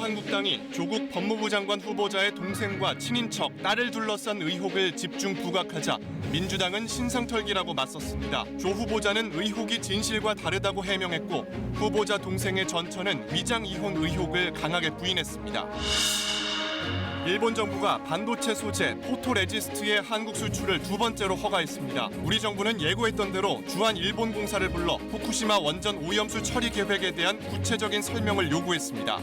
한국당이 조국 법무부 장관 후보자의 동생과 친인척, 딸을 둘러싼 의혹을 집중 부각하자 민주당은 신상털기라고 맞섰습니다. 조 후보자는 의혹이 진실과 다르다고 해명했고 후보자 동생의 전처는 위장 이혼 의혹을 강하게 부인했습니다. 일본 정부가 반도체 소재 포토레지스트의 한국 수출을 두 번째로 허가했습니다. 우리 정부는 예고했던 대로 주한 일본 공사를 불러 후쿠시마 원전 오염수 처리 계획에 대한 구체적인 설명을 요구했습니다.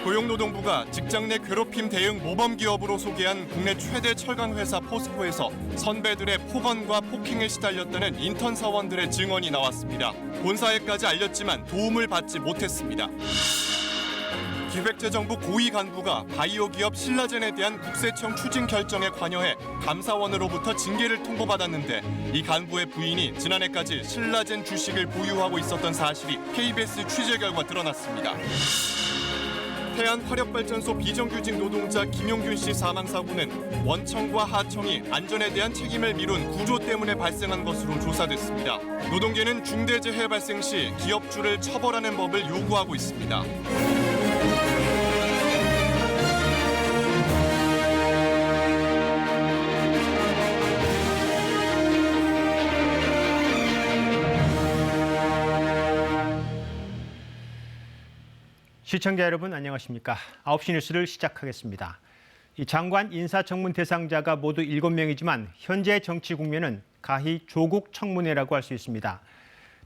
고용노동부가 직장 내 괴롭힘 대응 모범 기업으로 소개한 국내 최대 철강 회사 포스코에서 선배들의 폭언과 폭행에 시달렸다는 인턴 사원들의 증언이 나왔습니다. 본사에까지 알렸지만 도움을 받지 못했습니다. 기획재정부 고위 간부가 바이오 기업 신라젠에 대한 국세청 추진 결정에 관여해 감사원으로부터 징계를 통보받았는데 이 간부의 부인이 지난해까지 신라젠 주식을 보유하고 있었던 사실이 KBS 취재 결과 드러났습니다. 태안화력발전소 비정규직 노동자 김용균 씨 사망 사고는 원청과 하청이 안전에 대한 책임을 미룬 구조 때문에 발생한 것으로 조사됐습니다. 노동계는 중대재해 발생 시 기업주를 처벌하는 법을 요구하고 있습니다. 시청자 여러분 안녕하십니까? 9시 뉴스를 시작하겠습니다. 이 장관 인사청문 대상자가 모두 7명이지만 현재 정치 국면은 가히 조국 청문회라고 할 수 있습니다.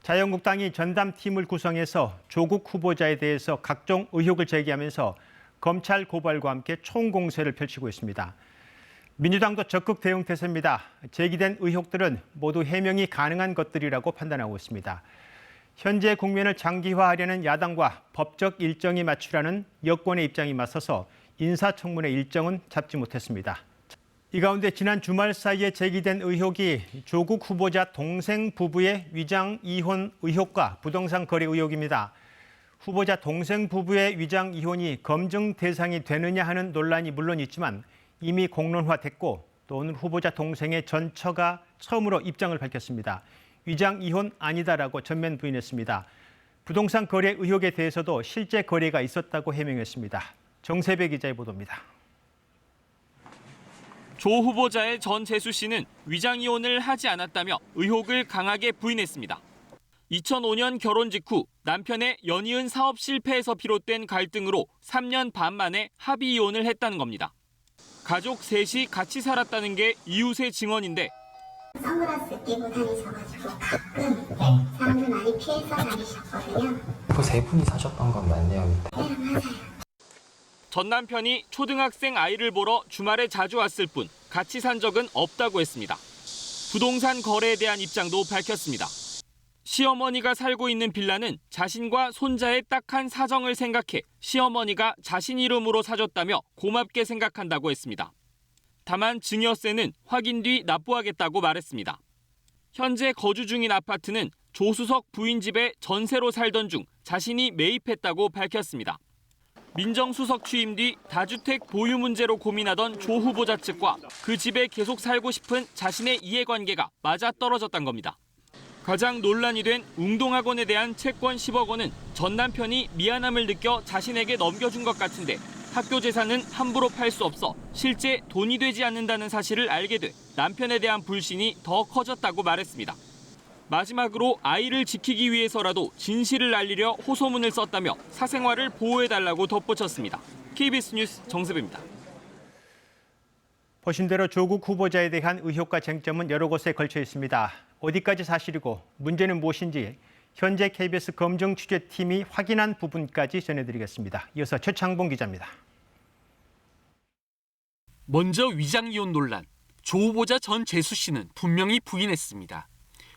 자유한국당이 전담팀을 구성해서 조국 후보자에 대해서 각종 의혹을 제기하면서 검찰 고발과 함께 총공세를 펼치고 있습니다. 민주당도 적극 대응 태세입니다. 제기된 의혹들은 모두 해명이 가능한 것들이라고 판단하고 있습니다. 현재 국면을 장기화하려는 야당과 법적 일정이 맞추라는 여권의 입장이 맞서서 인사청문회 일정은 잡지 못했습니다. 이 가운데 지난 주말 사이에 제기된 의혹이 조국 후보자 동생 부부의 위장 이혼 의혹과 부동산 거래 의혹입니다. 후보자 동생 부부의 위장 이혼이 검증 대상이 되느냐 하는 논란이 물론 있지만 이미 공론화됐고 또 오늘 후보자 동생의 전처가 처음으로 입장을 밝혔습니다. 위장 이혼 아니다라고 전면 부인했습니다. 부동산 거래 의혹에 대해서도 실제 거래가 있었다고 해명했습니다. 정세배 기자의 보도입니다. 조 후보자의 전재수 씨는 위장 이혼을 하지 않았다며 의혹을 강하게 부인했습니다. 2005년 결혼 직후 남편의 연이은 사업 실패에서 비롯된 갈등으로 3년 반 만에 합의 이혼을 했다는 겁니다. 가족 셋이 같이 살았다는 게 이웃의 증언인데 선글라스 끼고 다니셔가지고 가끔 사람들 많이 피해서 다니셨거든요. 그 세 분이 사셨던 건 맞네요. 네, 맞아요. 전 남편이 초등학생 아이를 보러 주말에 자주 왔을 뿐 같이 산 적은 없다고 했습니다. 부동산 거래에 대한 입장도 밝혔습니다. 시어머니가 살고 있는 빌라는 자신과 손자의 딱한 사정을 생각해 시어머니가 자신 이름으로 사줬다며 고맙게 생각한다고 했습니다. 다만 증여세는 확인 뒤 납부하겠다고 말했습니다. 현재 거주 중인 아파트는 조수석 부인 집에 전세로 살던 중 자신이 매입했다고 밝혔습니다. 민정수석 취임 뒤 다주택 보유 문제로 고민하던 조 후보자 측과 그 집에 계속 살고 싶은 자신의 이해관계가 맞아떨어졌다는 겁니다. 가장 논란이 된 웅동학원에 대한 채권 10억 원은 전 남편이 미안함을 느껴 자신에게 넘겨준 것 같은데 학교 재산은 함부로 팔 수 없어 실제 돈이 되지 않는다는 사실을 알게 돼 남편에 대한 불신이 더 커졌다고 말했습니다. 마지막으로 아이를 지키기 위해서라도 진실을 알리려 호소문을 썼다며 사생활을 보호해달라고 덧붙였습니다. KBS 뉴스 정세배입니다. 보신 대로 조국 후보자에 대한 의혹과 쟁점은 여러 곳에 걸쳐 있습니다. 어디까지 사실이고 문제는 무엇인지 현재 KBS 검증 취재팀이 확인한 부분까지 전해드리겠습니다. 이어서 최창봉 기자입니다. 먼저 위장 이혼 논란. 조 후보자 전 재수 씨는 분명히 부인했습니다.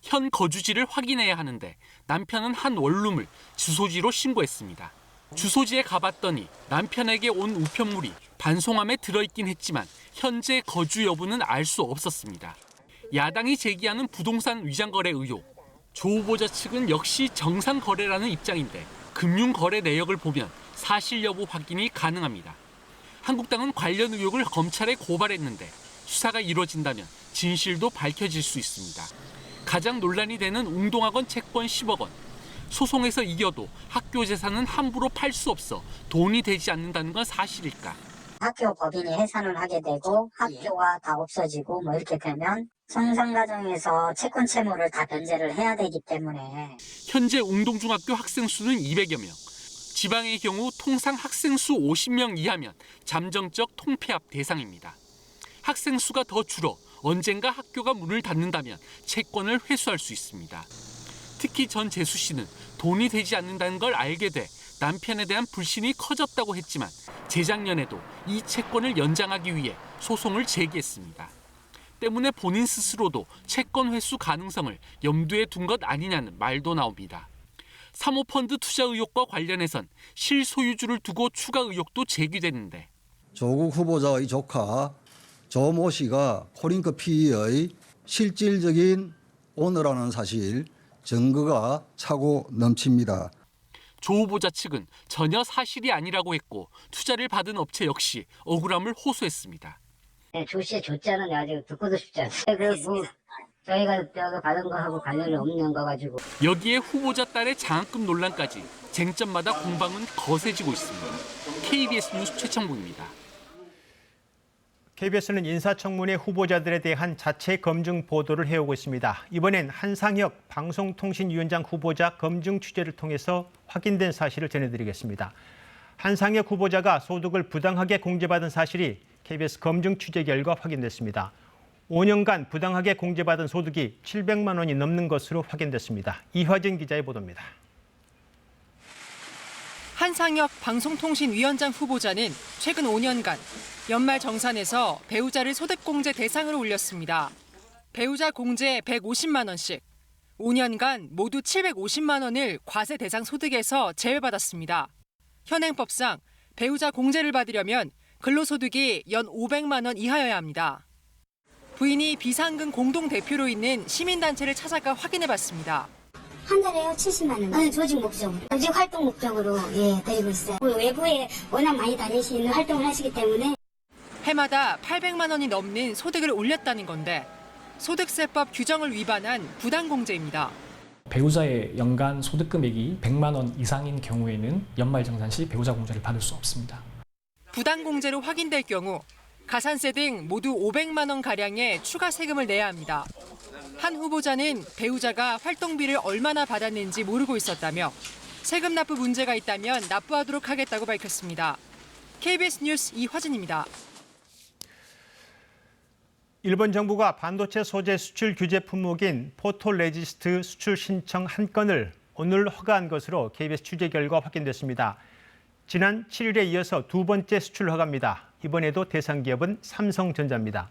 현 거주지를 확인해야 하는데 남편은 한 원룸을 주소지로 신고했습니다. 주소지에 가봤더니 남편에게 온 우편물이 반송함에 들어있긴 했지만 현재 거주 여부는 알 수 없었습니다. 야당이 제기하는 부동산 위장 거래 의혹. 조 후보자 측은 역시 정상 거래라는 입장인데 금융 거래 내역을 보면 사실 여부 확인이 가능합니다. 한국당은 관련 의혹을 검찰에 고발했는데 수사가 이루어진다면 진실도 밝혀질 수 있습니다. 가장 논란이 되는 웅동학원 채권 10억 원. 소송에서 이겨도 학교 재산은 함부로 팔 수 없어 돈이 되지 않는다는 건 사실일까? 학교 법인이 해산을 하게 되고 학교가 다 없어지고 뭐 이렇게 되면 손상 과정에서 채권 채무를 다 변제를 해야 되기 때문에 현재 웅동중학교 학생 수는 200여 명. 지방의 경우 통상 학생 수 50명 이하면 잠정적 통폐합 대상입니다. 학생 수가 더 줄어 언젠가 학교가 문을 닫는다면 채권을 회수할 수 있습니다. 특히 전 재수 씨는 돈이 되지 않는다는 걸 알게 돼 남편에 대한 불신이 커졌다고 했지만 재작년에도 이 채권을 연장하기 위해 소송을 제기했습니다. 때문에 본인 스스로도 채권 회수 가능성을 염두에 둔 것 아니냐는 말도 나옵니다. 사모펀드 투자 의혹과 관련해선 실소유주를 두고 추가 의혹도 제기됐는데 조국 후보자의 조카 조 모 씨가 코링크 PE의 실질적인 오너라는 사실 증거가 차고 넘칩니다. 조 후보자 측은 전혀 사실이 아니라고 했고 투자를 받은 업체 역시 억울함을 호소했습니다. 조 씨의 조자는 아직 듣고도 싶지 않아요. 뭐 저희가 받은 거하고 관련이 없는 거 가지고. 여기에 후보자 딸의 장학금 논란까지 쟁점마다 공방은 거세지고 있습니다. KBS 뉴스 최청국입니다. KBS는 인사청문회 후보자들에 대한 자체 검증 보도를 해오고 있습니다. 이번엔 한상혁 방송통신위원장 후보자 검증 취재를 통해서 확인된 사실을 전해드리겠습니다. 한상혁 후보자가 소득을 부당하게 공제받은 사실이 KBS 검증 취재 결과 확인됐습니다. 5년간 부당하게 공제받은 소득이 700만 원이 넘는 것으로 확인됐습니다. 이화진 기자의 보도입니다. 한상혁 방송통신위원장 후보자는 최근 5년간 연말 정산에서 배우자를 소득공제 대상으로 올렸습니다. 배우자 공제 150만 원씩, 5년간 모두 750만 원을 과세 대상 소득에서 제외받았습니다. 현행법상 배우자 공제를 받으려면 근로소득이 연 500만 원 이하여야 합니다. 부인이 비상금 공동대표로 있는 시민단체를 찾아가 확인해봤습니다. 한 달에요 70만 원. 조직 목적으로, 조직 활동 목적으로 드리고 있어요. 외부에 워낙 많이 다니시는 활동을 하시기 때문에 해마다 800만 원이 넘는 소득을 올렸다는 건데 소득세법 규정을 위반한 부당공제입니다. 배우자의 연간 소득 금액이 100만 원 이상인 경우에는 연말정산 시 배우자 공제를 받을 수 없습니다. 부당공제로 확인될 경우 가산세 등 모두 500만 원가량의 추가 세금을 내야 합니다. 한 후보자는 배우자가 활동비를 얼마나 받았는지 모르고 있었다며 세금 납부 문제가 있다면 납부하도록 하겠다고 밝혔습니다. KBS 뉴스 이화진입니다. 일본 정부가 반도체 소재 수출 규제 품목인 포토레지스트 수출 신청 한 건을 오늘 허가한 것으로 KBS 취재 결과 확인됐습니다. 지난 7일에 이어서 두 번째 수출 허가입니다. 이번에도 대상 기업은 삼성전자입니다.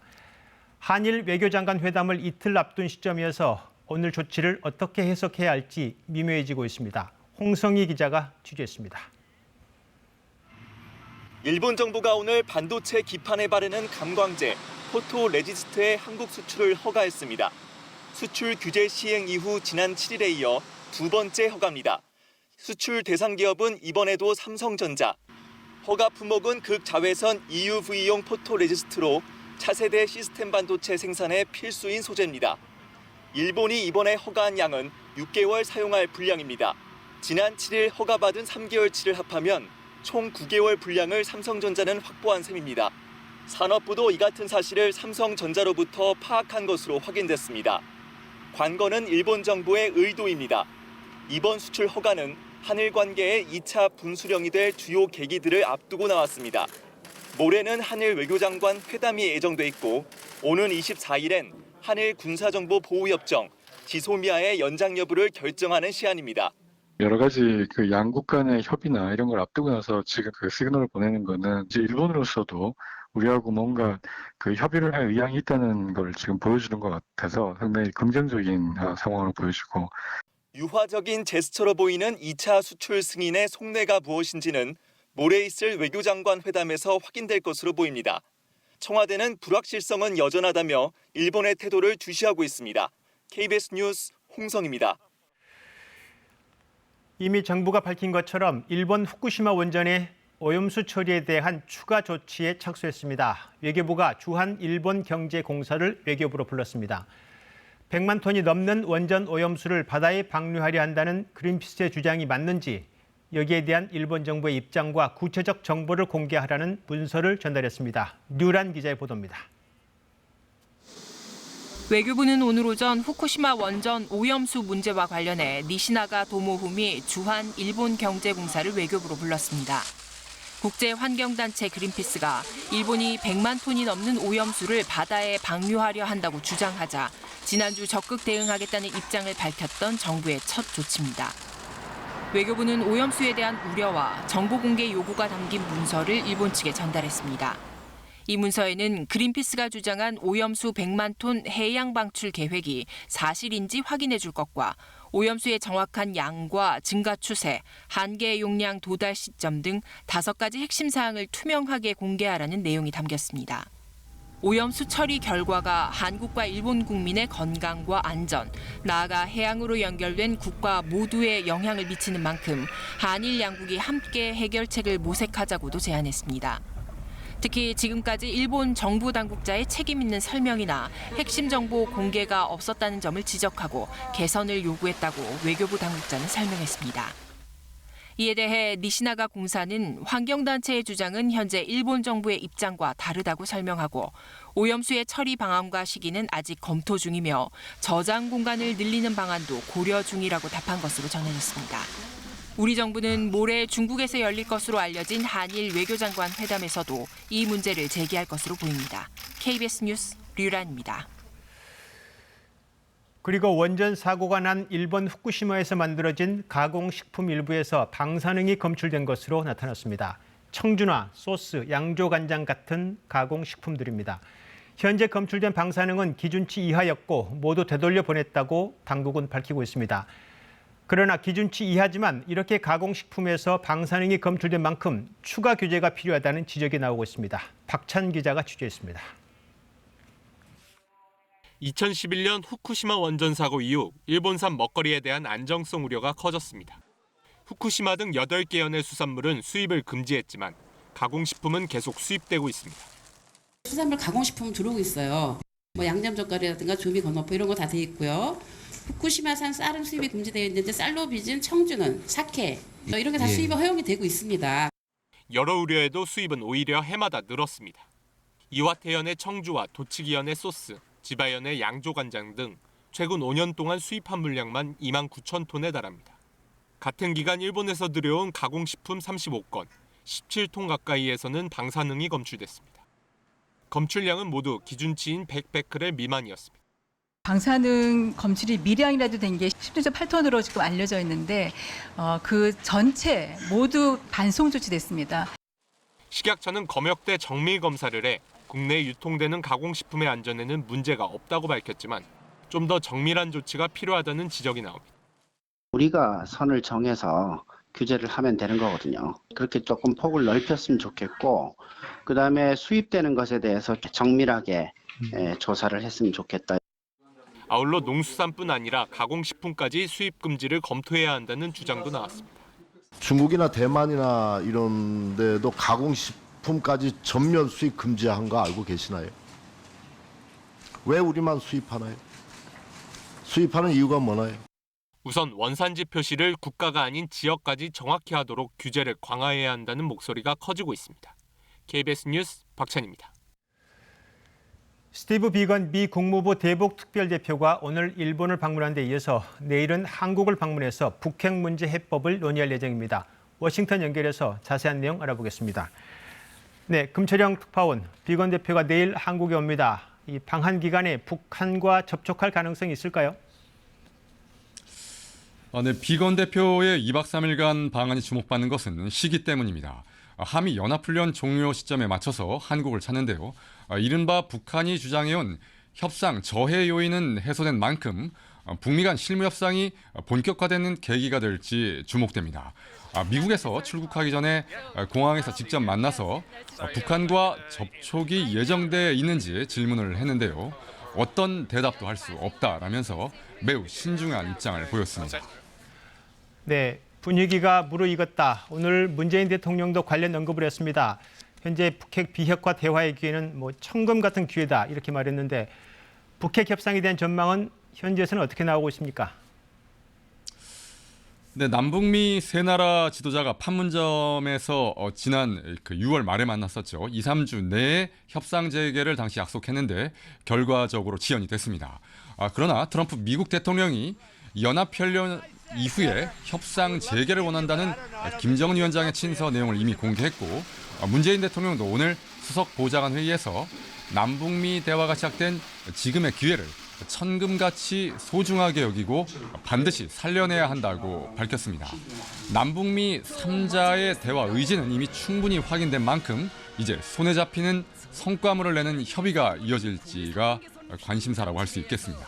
한일 외교장관 회담을 이틀 앞둔 시점이어서 오늘 조치를 어떻게 해석해야 할지 미묘해지고 있습니다. 홍성희 기자가 취재했습니다. 일본 정부가 오늘 반도체 기판에 바르는 감광재 포토레지스트의 한국 수출을 허가했습니다. 수출 규제 시행 이후 지난 7일에 이어 두 번째 허가입니다. 수출 대상 기업은 이번에도 삼성전자. 허가 품목은 극자외선 EUV용 포토레지스트로 차세대 시스템 반도체 생산에 필수인 소재입니다. 일본이 이번에 허가한 양은 6개월 사용할 분량입니다. 지난 7일 허가받은 3개월치를 합하면 총 9개월 분량을 삼성전자는 확보한 셈입니다. 산업부도 이 같은 사실을 삼성전자로부터 파악한 것으로 확인됐습니다. 관건은 일본 정부의 의도입니다. 이번 수출 허가는 한일 관계의 2차 분수령이 될 주요 계기들을 앞두고 나왔습니다. 모레는 한일 외교장관 회담이 예정돼 있고 오는 24일엔 한일 군사정보보호협정 지소미아의 연장 여부를 결정하는 시한입니다. 여러 가지 양국 간의 협의나 이런 걸 앞두고 나서 지금 시그널을 보내는 거는 이제 일본으로서도 우리하고 뭔가 협의를 할 의향이 있다는 걸 지금 보여주는 것 같아서 상당히 긍정적인 상황을 보여주고 유화적인 제스처로 보이는 2차 수출 승인의 속내가 무엇인지는 모레 있을 외교장관 회담에서 확인될 것으로 보입니다. 청와대는 불확실성은 여전하다며 일본의 태도를 주시하고 있습니다. KBS 뉴스 홍성입니다. 이미 정부가 밝힌 것처럼 일본 후쿠시마 원전의 오염수 처리에 대한 추가 조치에 착수했습니다. 외교부가 주한 일본 경제공사를 외교부로 불렀습니다. 100만 톤이 넘는 원전 오염수를 바다에 방류하려 한다는 그린피스의 주장이 맞는지, 여기에 대한 일본 정부의 입장과 구체적 정보를 공개하라는 문서를 전달했습니다. 류란 기자의 보도입니다. 외교부는 오늘 오전 후쿠시마 원전 오염수 문제와 관련해 니시나가 도모후미 주한 일본경제공사를 외교부로 불렀습니다. 국제환경단체 그린피스가 일본이 100만 톤이 넘는 오염수를 바다에 방류하려 한다고 주장하자 지난주 적극 대응하겠다는 입장을 밝혔던 정부의 첫 조치입니다. 외교부는 오염수에 대한 우려와 정보 공개 요구가 담긴 문서를 일본 측에 전달했습니다. 이 문서에는 그린피스가 주장한 오염수 100만 톤 해양 방출 계획이 사실인지 확인해 줄 것과 오염수의 정확한 양과 증가 추세, 한계 용량 도달 시점 등 5가지 핵심 사항을 투명하게 공개하라는 내용이 담겼습니다. 오염수 처리 결과가 한국과 일본 국민의 건강과 안전, 나아가 해양으로 연결된 국가 모두에 영향을 미치는 만큼 한일 양국이 함께 해결책을 모색하자고도 제안했습니다. 특히 지금까지 일본 정부 당국자의 책임 있는 설명이나 핵심 정보 공개가 없었다는 점을 지적하고 개선을 요구했다고 외교부 당국자는 설명했습니다. 이에 대해 니시나가 공사는 환경단체의 주장은 현재 일본 정부의 입장과 다르다고 설명하고 오염수의 처리 방안과 시기는 아직 검토 중이며 저장 공간을 늘리는 방안도 고려 중이라고 답한 것으로 전해졌습니다. 우리 정부는 모레 중국에서 열릴 것으로 알려진 한일 외교장관 회담에서도 이 문제를 제기할 것으로 보입니다. KBS 뉴스 류란입니다. 그리고 원전 사고가 난 일본 후쿠시마에서 만들어진 가공식품 일부에서 방사능이 검출된 것으로 나타났습니다. 청준화, 소스, 양조간장 같은 가공식품들입니다. 현재 검출된 방사능은 기준치 이하였고 모두 되돌려 보냈다고 당국은 밝히고 있습니다. 그러나 기준치 이하지만 이렇게 가공식품에서 방사능이 검출된 만큼 추가 규제가 필요하다는 지적이 나오고 있습니다. 박찬 기자가 취재했습니다. 2011년 후쿠시마 원전 사고 이후 일본산 먹거리에 대한 안정성 우려가 커졌습니다. 후쿠시마 등 8개 연의 수산물은 수입을 금지했지만 가공식품은 계속 수입되고 있습니다. 수산물 가공식품 들어오고 있어요. 뭐 양념젓갈이라든가 조미 건어포 이런 거 다 돼 있고요. 후쿠시마산 쌀은 수입이 금지되어 있는데 쌀로 빚은 청주는 사케 이런 게 다 수입이 허용이 되고 있습니다. 여러 우려에도 수입은 오히려 해마다 늘었습니다. 이와테현의 청주와 도치기현의 소스, 지바현의 양조간장 등 최근 5년 동안 수입한 물량만 2만 9천 톤에 달합니다. 같은 기간 일본에서 들여온 가공식품 35건, 17톤 가까이에서는 방사능이 검출됐습니다. 검출량은 모두 기준치인 100베크렐 미만이었습니다. 방사능 검출이 미량이라도 된 게 16.8톤으로 지금 알려져 있는데 그 전체 모두 반송 조치됐습니다. 식약처는 검역대 정밀 검사를 해 국내에 유통되는 가공식품의 안전에는 문제가 없다고 밝혔지만 좀 더 정밀한 조치가 필요하다는 지적이 나옵니다. 우리가 선을 정해서 규제를 하면 되는 거거든요. 그렇게 조금 폭을 넓혔으면 좋겠고 그다음에 수입되는 것에 대해서 정밀하게 조사를 했으면 좋겠다. 아울러 농수산뿐 아니라 가공식품까지 수입 금지를 검토해야 한다는 주장도 나왔습니다. 중국이나 대만이나 이런 데도 가공식품까지 전면 수입 금지한 거 알고 계시나요? 왜 우리만 수입하나요? 수입하는 이유가 뭐나요? 우선 원산지 표시를 국가가 아닌 지역까지 정확히 하도록 규제를 강화해야 한다는 목소리가 커지고 있습니다. KBS 뉴스 박찬입니다. 스티브 비건 미 국무부 대북 특별대표가 오늘 일본을 방문한 데 이어서 내일은 한국을 방문해서 북핵 문제 해법을 논의할 예정입니다. 워싱턴 연결해서 자세한 내용 알아보겠습니다. 네, 금철영 특파원, 비건 대표가 내일 한국에 옵니다. 이 방한 기간에 북한과 접촉할 가능성이 있을까요? 네, 비건 대표의 2박 3일간 방한이 주목받는 것은 시기 때문입니다. 한미 연합훈련 종료 시점에 맞춰서 한국을 찾는데요. 이른바 북한이 주장해온 협상 저해 요인은 해소된 만큼 북미 간 실무 협상이 본격화되는 계기가 될지 주목됩니다. 미국에서 출국하기 전에 공항에서 직접 만나서 북한과 접촉이 예정돼 있는지 질문을 했는데요. 어떤 대답도 할 수 없다라면서 매우 신중한 입장을 보였습니다. 네, 분위기가 무르익었다. 오늘 문재인 대통령도 관련 언급을 했습니다. 현재 북핵 비핵화 대화의 기회는 청금 같은 기회다 이렇게 말했는데 북핵 협상에 대한 전망은 현지에서는 어떻게 나오고 있습니까? 네, 남북미 세 나라 지도자가 판문점에서 지난 6월 말에 만났었죠. 2, 3주 내에 협상 재개를 당시 약속했는데 결과적으로 지연이 됐습니다. 그러나 트럼프 미국 대통령이 연합훈련 이후에 협상 재개를 원한다는 김정은 위원장의 친서 내용을 이미 공개했고, 문재인 대통령도 오늘 수석 보좌관 회의에서 남북미 대화가 시작된 지금의 기회를 천금같이 소중하게 여기고 반드시 살려내야 한다고 밝혔습니다. 남북미 3자의 대화 의지는 이미 충분히 확인된 만큼 이제 손에 잡히는 성과물을 내는 협의가 이어질지가 관심사라고 할 수 있겠습니다.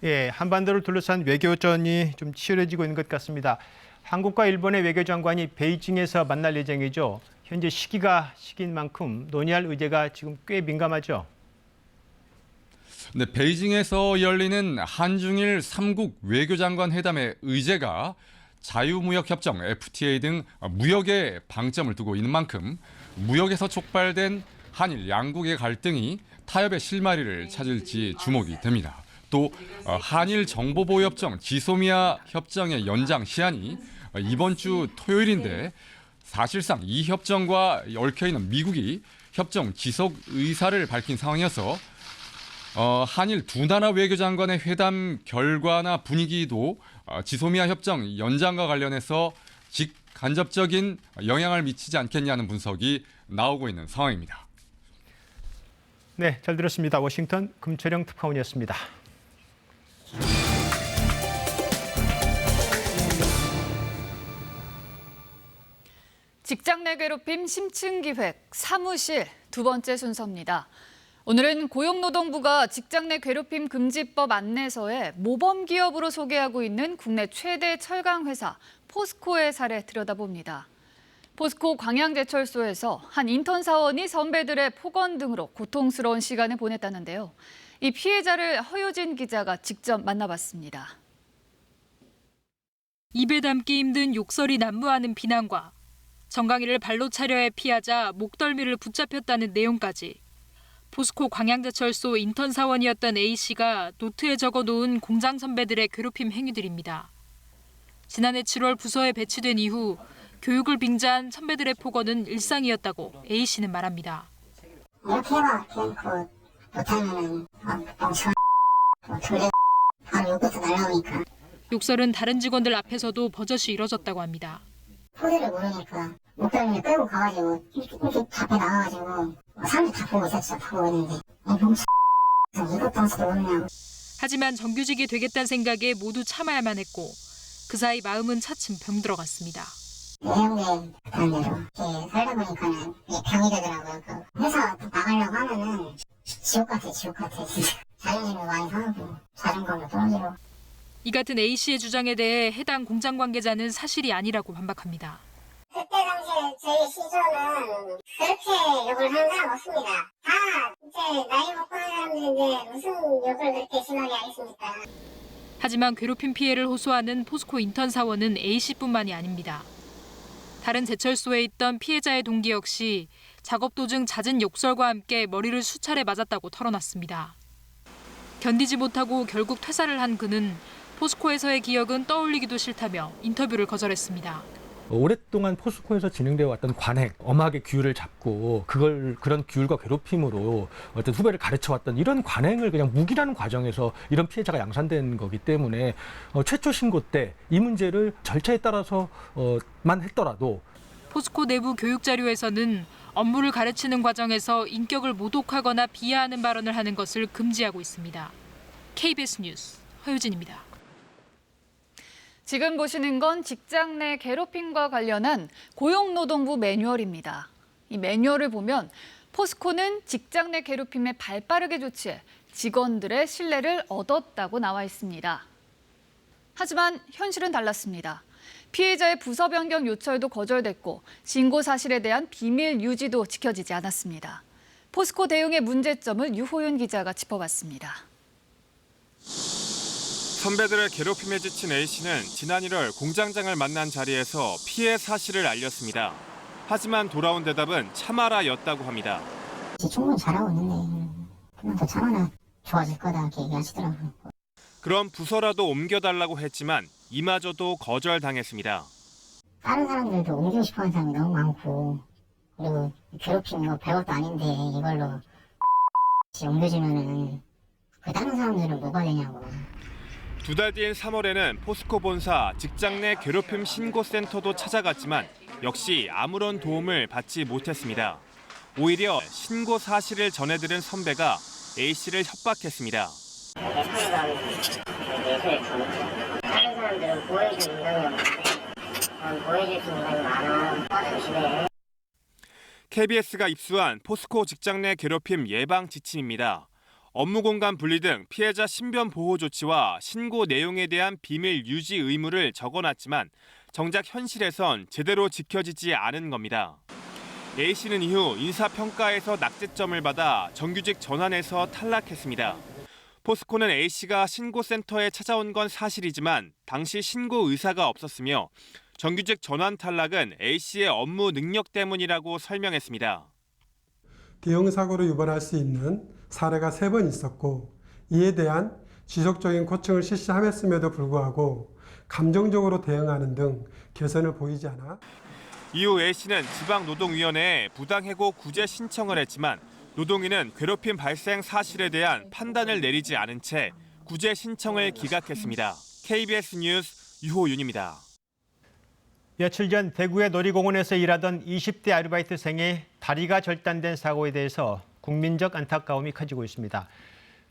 예, 한반도를 둘러싼 외교전이 좀 치열해지고 있는 것 같습니다. 한국과 일본의 외교장관이 베이징에서 만날 예정이죠. 현재 시기인 만큼 논의할 의제가 지금 꽤 민감하죠. 네, 베이징에서 열리는 한중일 3국 외교장관 회담의 의제가 자유무역협정 FTA 등 무역에 방점을 두고 있는 만큼 무역에서 촉발된 한일 양국의 갈등이 타협의 실마리를 찾을지 주목이 됩니다. 또 한일 정보보호협정 지소미아 협정의 연장 시한이 이번 주 토요일인데 사실상 이 협정과 얽혀있는 미국이 협정 지속 의사를 밝힌 상황이어서 한일 두 나라 외교장관의 회담 결과나 분위기도 지소미아 협정 연장과 관련해서 직간접적인 영향을 미치지 않겠냐는 분석이 나오고 있는 상황입니다. 네, 잘 들었습니다. 워싱턴 금철영 특파원이었습니다. 직장 내 괴롭힘 심층 기획 사무실 두 번째 순서입니다. 오늘은 고용노동부가 직장 내 괴롭힘 금지법 안내서에 모범 기업으로 소개하고 있는 국내 최대 철강 회사 포스코의 사례 들여다봅니다. 포스코 광양제철소에서 한 인턴 사원이 선배들의 폭언 등으로 고통스러운 시간을 보냈다는데요. 이 피해자를 허유진 기자가 직접 만나봤습니다. 입에 담기 힘든 욕설이 난무하는 비난과 정강이를 발로 차려 해 피하자 목덜미를 붙잡혔다는 내용까지 포스코 광양제철소 인턴 사원이었던 A씨가 노트에 적어놓은 공장 선배들의 괴롭힘 행위들입니다. 지난해 7월 부서에 배치된 이후 교육을 빙자한 선배들의 폭언은 일상이었다고 A씨는 말합니다. 이렇게 해봐, 그 못하면은 멍청 돌려 바로 욕부터 날라오니까. 욕설은 다른 직원들 앞에서도 버젓이 이뤄졌다고 합니다. 포즈를 모르니까 목덜미를 끌고 가가지고 이렇게 앞에 나가가지고 사람들이 다 보고 있었죠. 다 보고 있는데 멍청 이것도 할 수도 없냐고. 하지만 정규직이 되겠다는 생각에 모두 참아야만 했고 그 사이 마음은 차츰 병들어갔습니다. 내용에 반대로 살다 보니까는 병이 되더라고요. 회사 나가려고 하면은 지옥 같아 진짜. 자존심이 많이 상하고 자존감도 떨어지고. 이 같은 A씨의 주장에 대해 해당 공장 관계자는 사실이 아니라고 반박합니다. 그때 당시에 저희 시절은 그렇게 욕을 하는 사람 없습니다. 다 이제 나이 먹고 하는 사람들인데 무슨 욕을 그렇게 심하게 하겠습니까? 하지만 괴롭힘 피해를 호소하는 포스코 인턴 사원은 A씨뿐만이 아닙니다. 다른 제철소에 있던 피해자의 동기 역시 작업 도중 잦은 욕설과 함께 머리를 수차례 맞았다고 털어놨습니다. 견디지 못하고 결국 퇴사를 한 그는 포스코에서의 기억은 떠올리기도 싫다며 인터뷰를 거절했습니다. 오랫동안 포스코에서 진행되어 왔던 관행, 엄하게 규율을 잡고 그런 규율과 괴롭힘으로 어떤 후배를 가르쳐왔던 이런 관행을 그냥 묵인하는 과정에서 이런 피해자가 양산된 거기 때문에 최초 신고 때 이 문제를 절차에 따라서만 했더라도 포스코 내부 교육 자료에서는 업무를 가르치는 과정에서 인격을 모독하거나 비하하는 발언을 하는 것을 금지하고 있습니다. KBS 뉴스 허유진입니다. 지금 보시는 건 직장 내 괴롭힘과 관련한 고용노동부 매뉴얼입니다. 이 매뉴얼을 보면 포스코는 직장 내 괴롭힘에 발빠르게 조치해 직원들의 신뢰를 얻었다고 나와 있습니다. 하지만 현실은 달랐습니다. 피해자의 부서 변경 요청도 거절됐고 신고 사실에 대한 비밀 유지도 지켜지지 않았습니다. 포스코 대응의 문제점을 유호윤 기자가 짚어봤습니다. 선배들의 괴롭힘에 지친 A씨는 지난 1월 공장장을 만난 자리에서 피해 사실을 알렸습니다. 하지만 돌아온 대답은 참아라였다고 합니다. 충분히 잘하고 있는데 그만 더 참아라. 좋아질 거다 이렇게 얘기하시더라고요. 그럼 부서라도 옮겨달라고 했지만 이마저도 거절당했습니다. 다른 사람들도 옮기고 싶어하는 사람이 너무 많고 그리고 괴롭히는 거 별것도 아닌데 이걸로 옮겨주면은 그 다른 사람들은 뭐가 되냐고. 2달 뒤인 3월에는 포스코 본사 직장 내 괴롭힘 신고센터도 찾아갔지만 역시 아무런 도움을 받지 못했습니다. 오히려 신고 사실을 전해들은 선배가 A씨를 협박했습니다. 다른 사람들은 보호해줄 인간이 없는데 보호해줄 인간이 많아. 조심해. KBS가 입수한 포스코 직장 내 괴롭힘 예방 지침입니다. 업무 공간 분리 등 피해자 신변 보호 조치와 신고 내용에 대한 비밀 유지 의무를 적어놨지만 정작 현실에선 제대로 지켜지지 않은 겁니다. A씨는 이후 인사평가에서 낙제점을 받아 정규직 전환에서 탈락했습니다. 포스코는 A씨가 신고센터에 찾아온 건 사실이지만 당시 신고 의사가 없었으며 정규직 전환 탈락은 A씨의 업무 능력 때문이라고 설명했습니다. 대형 사고로 유발할 수 있는 사례가 3번 있었고 이에 대한 지속적인 코칭을 실시함에도 불구하고 감정적으로 대응하는 등 개선을 보이지 않아 이후 A씨는 지방노동위원회에 부당해고 구제 신청을 했지만 노동위는 괴롭힘 발생 사실에 대한 판단을 내리지 않은 채 구제 신청을 기각했습니다. KBS 뉴스 유호윤입니다. 며칠 전 대구의 놀이공원에서 일하던 20대 아르바이트생의 다리가 절단된 사고에 대해서 국민적 안타까움이 커지고 있습니다.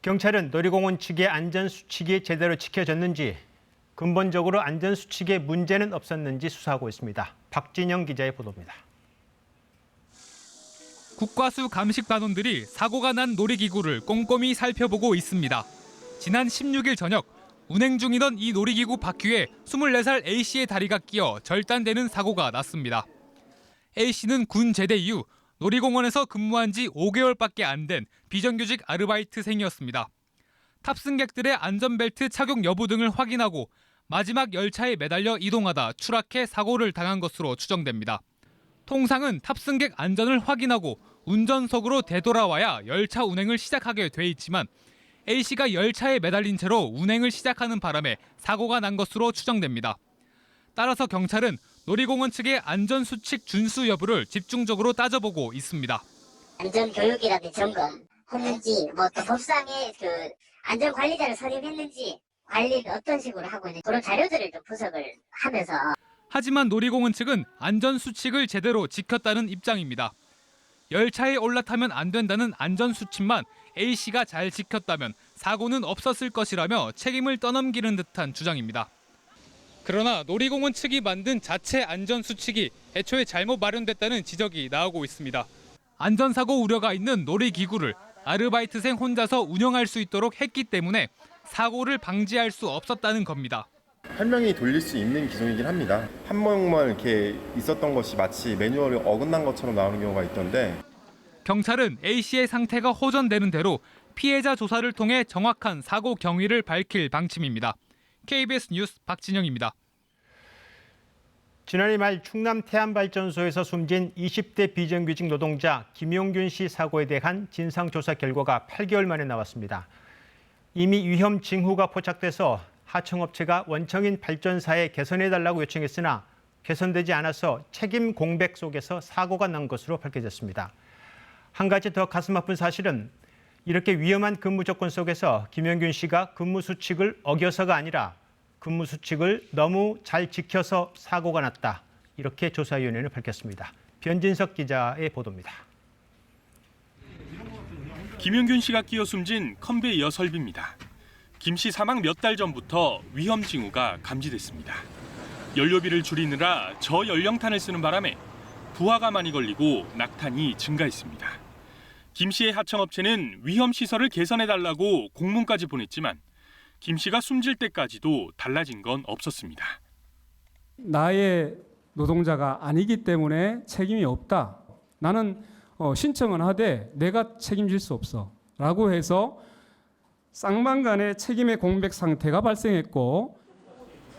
경찰은 놀이공원 측의 안전수칙이 제대로 지켜졌는지 근본적으로 안전수칙에 문제는 없었는지 수사하고 있습니다. 박진영 기자의 보도입니다. 국과수 감식반원들이 사고가 난 놀이기구를 꼼꼼히 살펴보고 있습니다. 지난 16일 저녁 운행 중이던 이 놀이기구 바퀴에 24살 A씨의 다리가 끼어 절단되는 사고가 났습니다. A씨는 군 제대 이후 놀이공원에서 근무한 지 5개월밖에 안 된 비정규직 아르바이트생이었습니다. 탑승객들의 안전벨트 착용 여부 등을 확인하고 마지막 열차에 매달려 이동하다 추락해 사고를 당한 것으로 추정됩니다. 통상은 탑승객 안전을 확인하고 운전석으로 되돌아와야 열차 운행을 시작하게 돼 있지만 A씨가 열차에 매달린 채로 운행을 시작하는 바람에 사고가 난 것으로 추정됩니다. 따라서 경찰은 놀이공원 측의 안전수칙 준수 여부를 집중적으로 따져보고 있습니다. 안전교육이라든지 점검했는지 또 법상에 안전관리자를 선임했는지 관리를 어떤 식으로 하고 있는지 그런 자료들을 좀 분석을 하면서 하지만 놀이공원 측은 안전수칙을 제대로 지켰다는 입장입니다. 열차에 올라타면 안 된다는 안전수칙만 A씨가 잘 지켰다면 사고는 없었을 것이라며 책임을 떠넘기는 듯한 주장입니다. 그러나 놀이공원 측이 만든 자체 안전수칙이 애초에 잘못 마련됐다는 지적이 나오고 있습니다. 안전사고 우려가 있는 놀이기구를 아르바이트생 혼자서 운영할 수 있도록 했기 때문에 사고를 방지할 수 없었다는 겁니다. 설명이 돌릴 수 있는 기종이긴 합니다. 한 명만 이렇게 있었던 것이 마치 매뉴얼이 어긋난 것처럼 나오는 경우가 있던데 경찰은 A씨의 상태가 호전되는 대로 피해자 조사를 통해 정확한 사고 경위를 밝힐 방침입니다. KBS 뉴스 박진영입니다. 지난해 말 충남 태안발전소에서 숨진 20대 비정규직 노동자 김용균 씨 사고에 대한 진상조사 결과가 8개월 만에 나왔습니다. 이미 위험 징후가 포착돼서 하청업체가 원청인 발전사에 개선해달라고 요청했으나 개선되지 않아서 책임 공백 속에서 사고가 난 것으로 밝혀졌습니다. 한 가지 더 가슴 아픈 사실은 이렇게 위험한 근무 조건 속에서 김용균 씨가 근무 수칙을 어겨서가 아니라 근무 수칙을 너무 잘 지켜서 사고가 났다. 이렇게 조사위원회는 밝혔습니다. 변진석 기자의 보도입니다. 김용균 씨가 끼어 숨진 컨베이어 설비입니다. 김 씨 사망 몇 달 전부터 위험 징후가 감지됐습니다. 연료비를 줄이느라 저연령탄을 쓰는 바람에 부하가 많이 걸리고 낙탄이 증가했습니다. 김 씨의 하청업체는 위험 시설을 개선해달라고 공문까지 보냈지만 김 씨가 숨질 때까지도 달라진 건 없었습니다. 나의 노동자가 아니기 때문에 책임이 없다. 나는 신청은 하되 내가 책임질 수 없어. 라고 해서 쌍방간의 책임의 공백 상태가 발생했고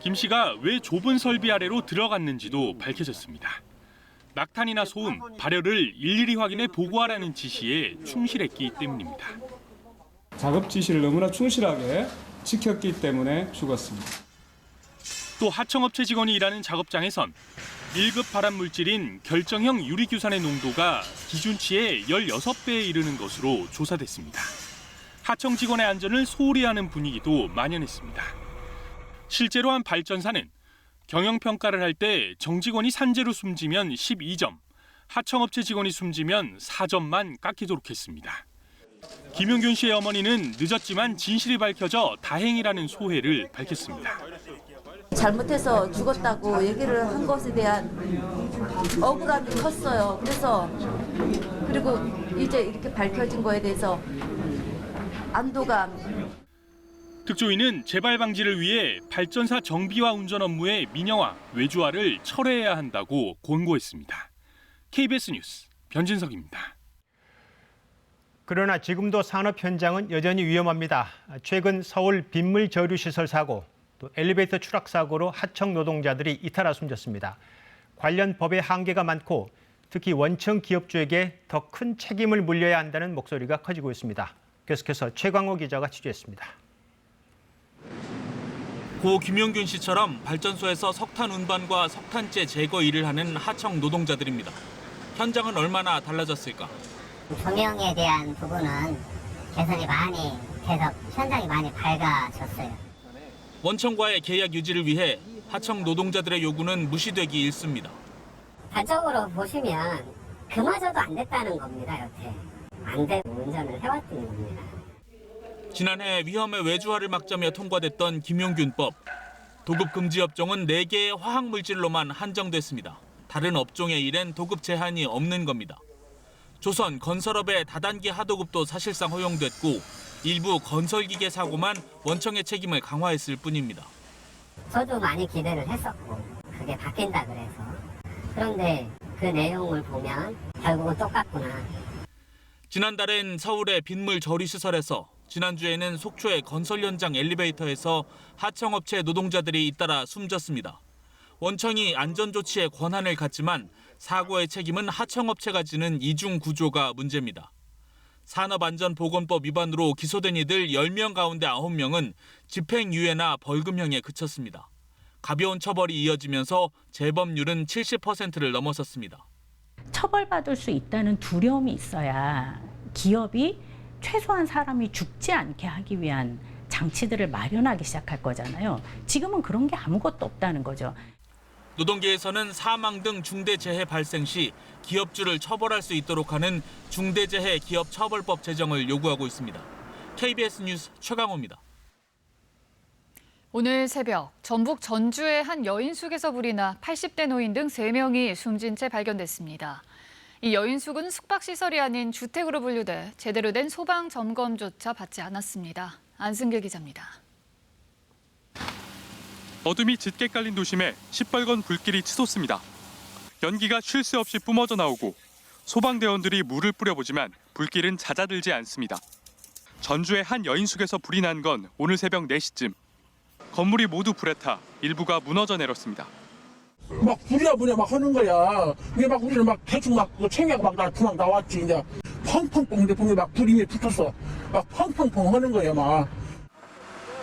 김 씨가 왜 좁은 설비 아래로 들어갔는지도 밝혀졌습니다. 낙탄이나 소음, 발열을 일일이 확인해 보고하라는 지시에 충실했기 때문입니다. 작업 지시를 너무나 충실하게 지켰기 때문에 죽었습니다. 또 하청업체 직원이 일하는 작업장에선 1급 발암 물질인 결정형 유리규산의 농도가 기준치의 16배에 이르는 것으로 조사됐습니다. 하청 직원의 안전을 소홀히 하는 분위기도 만연했습니다. 실제로 한 발전사는 경영평가를 할 때 정직원이 산재로 숨지면 12점, 하청업체 직원이 숨지면 4점만 깎이도록 했습니다. 김용균 씨의 어머니는 늦었지만 진실이 밝혀져 다행이라는 소회를 밝혔습니다. 잘못해서 죽었다고 얘기를 한 것에 대한 억울함이 컸어요. 그리고 이제 이렇게 밝혀진 거에 대해서 안도감. 특조위는 재발 방지를 위해 발전사 정비와 운전 업무의 민영화, 외주화를 철회해야 한다고 권고했습니다. KBS 뉴스 변진석입니다. 그러나 지금도 산업 현장은 여전히 위험합니다. 최근 서울 빗물 저류 시설 사고, 또 엘리베이터 추락 사고로 하청 노동자들이 잇따라 숨졌습니다. 관련 법의 한계가 많고 특히 원청 기업주에게 더 큰 책임을 물려야 한다는 목소리가 커지고 있습니다. 계속해서 최광호 기자가 취재했습니다. 고 김용균 씨처럼 발전소에서 석탄 운반과 석탄재 제거 일을 하는 하청 노동자들입니다. 현장은 얼마나 달라졌을까? 조명에 대한 부분은 개선이 많이 돼서 현장이 많이 밝아졌어요. 원청과의 계약 유지를 위해 하청 노동자들의 요구는 무시되기 일쑤입니다. 단적으로 보시면 그마저도 안 됐다는 겁니다. 여태 안 되고 운전을 해왔던 겁니다. 지난해 위험의 외주화를 막자며 통과됐던 김용균법. 도급 금지 업종은 4개의 화학물질로만 한정됐습니다. 다른 업종의 일엔 도급 제한이 없는 겁니다. 조선 건설업의 다단계 하도급도 사실상 허용됐고 일부 건설기계 사고만 원청의 책임을 강화했을 뿐입니다. 저도 많이 기대를 했었고 그게 바뀐다 그래서. 그런데 그 내용을 보면 결국은 똑같구나. 지난달엔 서울의 빗물 저리시설에서, 지난주에는 속초의 건설 현장 엘리베이터에서 하청업체 노동자들이 잇따라 숨졌습니다. 원청이 안전조치에 권한을 갖지만 사고의 책임은 하청업체가 지는 이중 구조가 문제입니다. 산업안전보건법 위반으로 기소된 이들 10명 가운데 9명은 집행유예나 벌금형에 그쳤습니다. 가벼운 처벌이 이어지면서 재범률은 70%를 넘어섰습니다. 처벌받을 수 있다는 두려움이 있어야 기업이 최소한 사람이 죽지 않게 하기 위한 장치들을 마련하기 시작할 거잖아요. 지금은 그런 게 아무것도 없다는 거죠. 노동계에서는 사망 등 중대재해 발생 시 기업주를 처벌할 수 있도록 하는 중대재해 기업처벌법 제정을 요구하고 있습니다. KBS 뉴스 최강호입니다. 오늘 새벽 전북 전주의 한 여인숙에서 불이 나 80대 노인 등 3명이 숨진 채 발견됐습니다. 이 여인숙은 숙박시설이 아닌 주택으로 분류돼 제대로 된 소방 점검조차 받지 않았습니다. 안승길 기자입니다. 어둠이 짙게 깔린 도심에 시뻘건 불길이 치솟습니다. 연기가 쉴 새 없이 뿜어져 나오고 소방대원들이 물을 뿌려보지만 불길은 잦아들지 않습니다. 전주의 한 여인숙에서 불이 난 건 오늘 새벽 4시쯤. 건물이 모두 불에 타 일부가 무너져 내렸습니다. 막 불이야 막 하는 거야. 이게 막 우리는 막 대충 막 챙겨가 막 그냥 나왔지. 이제 펑펑펑 근데 보면 막 불이 붙었어. 막 펑펑펑 하는 거야 막.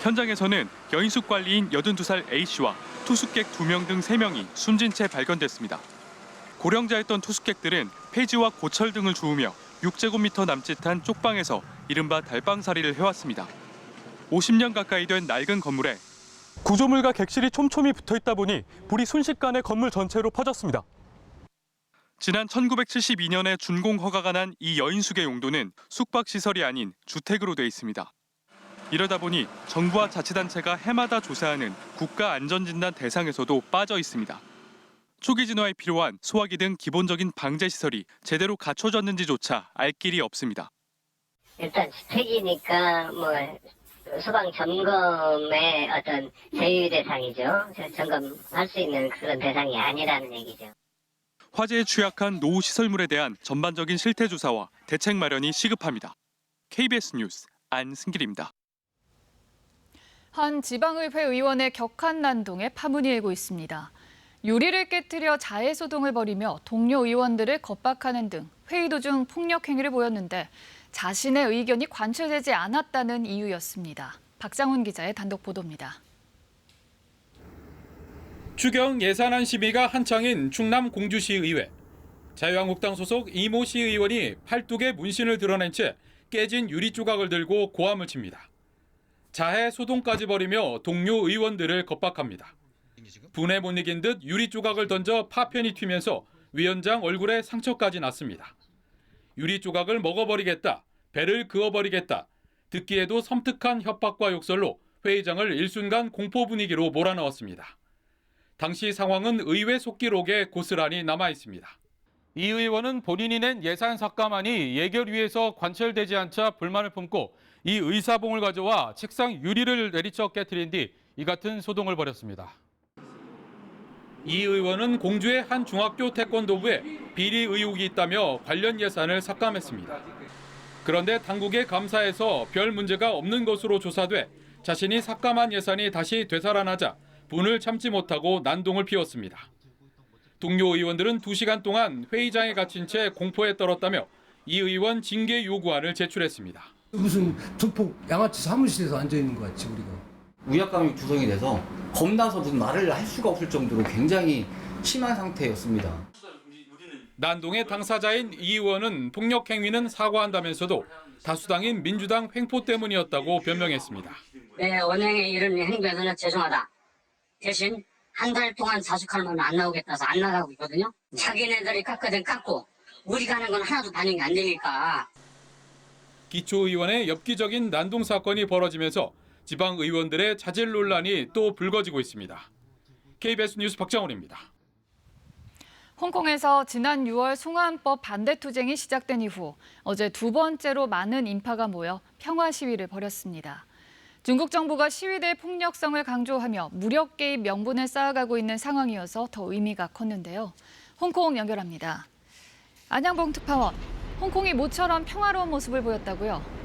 현장에서는 여인숙 관리인 82살 A씨와 투숙객 2명 등 3명이 숨진 채 발견됐습니다. 고령자였던 투숙객들은 폐지와 고철 등을 주우며 6제곱미터 남짓한 쪽방에서 이른바 달방살이를 해왔습니다. 50년 가까이 된 낡은 건물에 구조물과 객실이 촘촘히 붙어있다 보니 불이 순식간에 건물 전체로 퍼졌습니다. 지난 1972년에 준공 허가가 난 이 여인숙의 용도는 숙박시설이 아닌 주택으로 돼 있습니다. 이러다 보니 정부와 자치단체가 해마다 조사하는 국가안전진단 대상에서도 빠져 있습니다. 초기 진화에 필요한 소화기 등 기본적인 방제시설이 제대로 갖춰졌는지조차 알 길이 없습니다. 일단 주택이니까 소방 점검의 어떤 제휴 대상이죠. 점검할 수 있는 그런 대상이 아니라는 얘기죠. 화재에 취약한 노후 시설물에 대한 전반적인 실태 조사와 대책 마련이 시급합니다. KBS 뉴스 안승길입니다. 한 지방의회 의원의 격한 난동에 파문이 일고 있습니다. 유리를 깨뜨려 자해소동을 벌이며 동료 의원들을 겁박하는 등 회의 도중 폭력 행위를 보였는데 자신의 의견이 관철되지 않았다는 이유였습니다. 박장훈 기자의 단독 보도입니다. 추경 예산안 심의가 한창인 충남 공주시 의회. 자유한국당 소속 이모 시 의원이 팔뚝에 문신을 드러낸 채 깨진 유리 조각을 들고 고함을 칩니다. 자해 소동까지 벌이며 동료 의원들을 겁박합니다. 분에 못 이긴 듯 유리 조각을 던져 파편이 튀면서 위원장 얼굴에 상처까지 났습니다. 유리 조각을 먹어버리겠다, 배를 그어버리겠다, 듣기에도 섬뜩한 협박과 욕설로 회의장을 일순간 공포 분위기로 몰아넣었습니다. 당시 상황은 의회 속기록에 고스란히 남아 있습니다. 이 의원은 본인이 낸 예산 삭감안이 예결위에서 관철되지 않자 불만을 품고 이 의사봉을 가져와 책상 유리를 내리쳐 깨트린 뒤 이 같은 소동을 벌였습니다. 이 의원은 공주의 한 중학교 태권도부에 비리 의혹이 있다며 관련 예산을 삭감했습니다. 그런데 당국의 감사에서 별 문제가 없는 것으로 조사돼 자신이 삭감한 예산이 다시 되살아나자 분을 참지 못하고 난동을 피웠습니다. 동료 의원들은 2시간 동안 회의장에 갇힌 채 공포에 떨었다며 이 의원 징계 요구안을 제출했습니다. 무슨 조폭 양아치 사무실에서 앉아있는 것 같지 우리가. 우약감이 구성이 돼서 겁나서 무슨 말을 할 수가 없을 정도로 굉장히 심한 상태였습니다. 난동의 당사자인 이 의원은 폭력 행위는 사과한다면서도 다수당인 민주당 횡포 때문이었다고 변명했습니다. 네, 언행에 이런 행동에서는 죄송하다. 대신 한 달 동안 자숙하면 안 나오겠다 해서 안 나가고 있거든요. 자기네들이 깎거든 깎고 우리가 하는 건 하나도 반영이 안 되니까. 기초의원의 엽기적인 난동 사건이 벌어지면서 지방의원들의 자질 논란이 또 불거지고 있습니다. KBS 뉴스 박정훈입니다. 홍콩에서 지난 6월 송환법 반대 투쟁이 시작된 이후 어제 두 번째로 많은 인파가 모여 평화 시위를 벌였습니다. 중국 정부가 시위대의 폭력성을 강조하며 무력 개입 명분을 쌓아가고 있는 상황이어서 더 의미가 컸는데요. 홍콩 연결합니다. 안양봉 특파원, 홍콩이 모처럼 평화로운 모습을 보였다고요?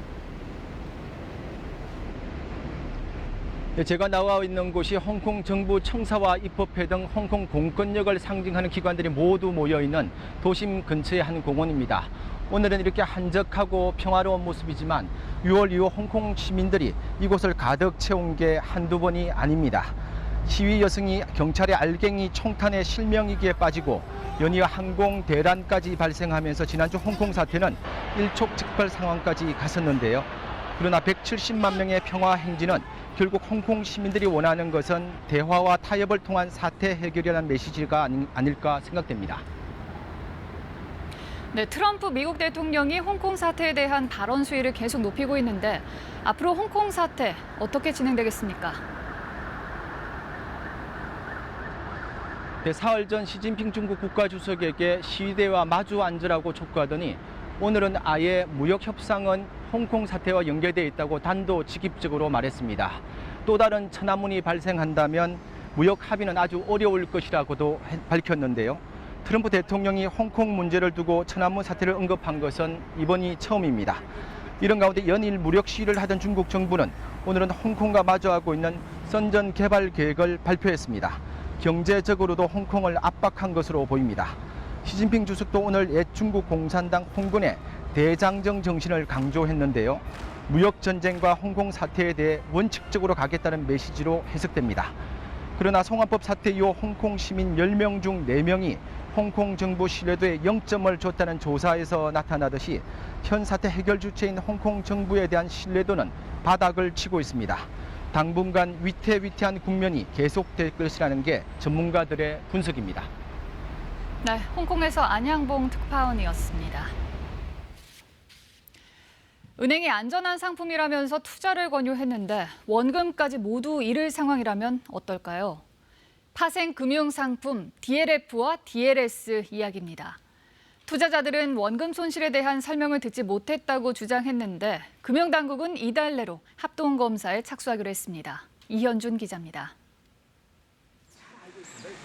제가 나와 있는 곳이 홍콩 정부 청사와 입법회 등 홍콩 공권력을 상징하는 기관들이 모두 모여있는 도심 근처의 한 공원입니다. 오늘은 이렇게 한적하고 평화로운 모습이지만 6월 이후 홍콩 시민들이 이곳을 가득 채운 게 한두 번이 아닙니다. 시위 여성이 경찰의 알갱이 총탄에 실명이기에 빠지고 연이어 항공 대란까지 발생하면서 지난주 홍콩 사태는 일촉즉발 상황까지 갔었는데요. 그러나 170만 명의 평화 행진은 결국 홍콩 시민들이 원하는 것은 대화와 타협을 통한 사태 해결이라는 메시지가 아닐까 생각됩니다. 네, 트럼프 미국 대통령이 홍콩 사태에 대한 발언 수위를 계속 높이고 있는데 앞으로 홍콩 사태 어떻게 진행되겠습니까? 사흘 전 시진핑 중국 국가주석에게 시위대와 마주 앉으라고 촉구하더니 오늘은 아예 무역 협상은 홍콩 사태와 연계되어 있다고 단도직입적으로 말했습니다. 또 다른 천하문이 발생한다면 무역 합의는 아주 어려울 것이라고도 밝혔는데요. 트럼프 대통령이 홍콩 문제를 두고 천안문 사태를 언급한 것은 이번이 처음입니다. 이런 가운데 연일 무력 시위를 하던 중국 정부는 오늘은 홍콩과 마주하고 있는 선전 개발 계획을 발표했습니다. 경제적으로도 홍콩을 압박한 것으로 보입니다. 시진핑 주석도 오늘 옛 중국 공산당 홍군의 대장정 정신을 강조했는데요. 무역 전쟁과 홍콩 사태에 대해 원칙적으로 가겠다는 메시지로 해석됩니다. 그러나 송환법 사태 이후 홍콩 시민 10명 중 4명이 홍콩 정부 신뢰도에 0점을 줬다는 조사에서 나타나듯이 현 사태 해결 주체인 홍콩 정부에 대한 신뢰도는 바닥을 치고 있습니다. 당분간 위태위태한 국면이 계속될 것이라는 게 전문가들의 분석입니다. 네, 홍콩에서 안양봉 특파원이었습니다. 은행이 안전한 상품이라면서 투자를 권유했는데 원금까지 모두 잃을 상황이라면 어떨까요? 파생 금융상품 DLF와 DLS 이야기입니다. 투자자들은 원금 손실에 대한 설명을 듣지 못했다고 주장했는데 금융당국은 이달 내로 합동검사에 착수하기로 했습니다. 이현준 기자입니다.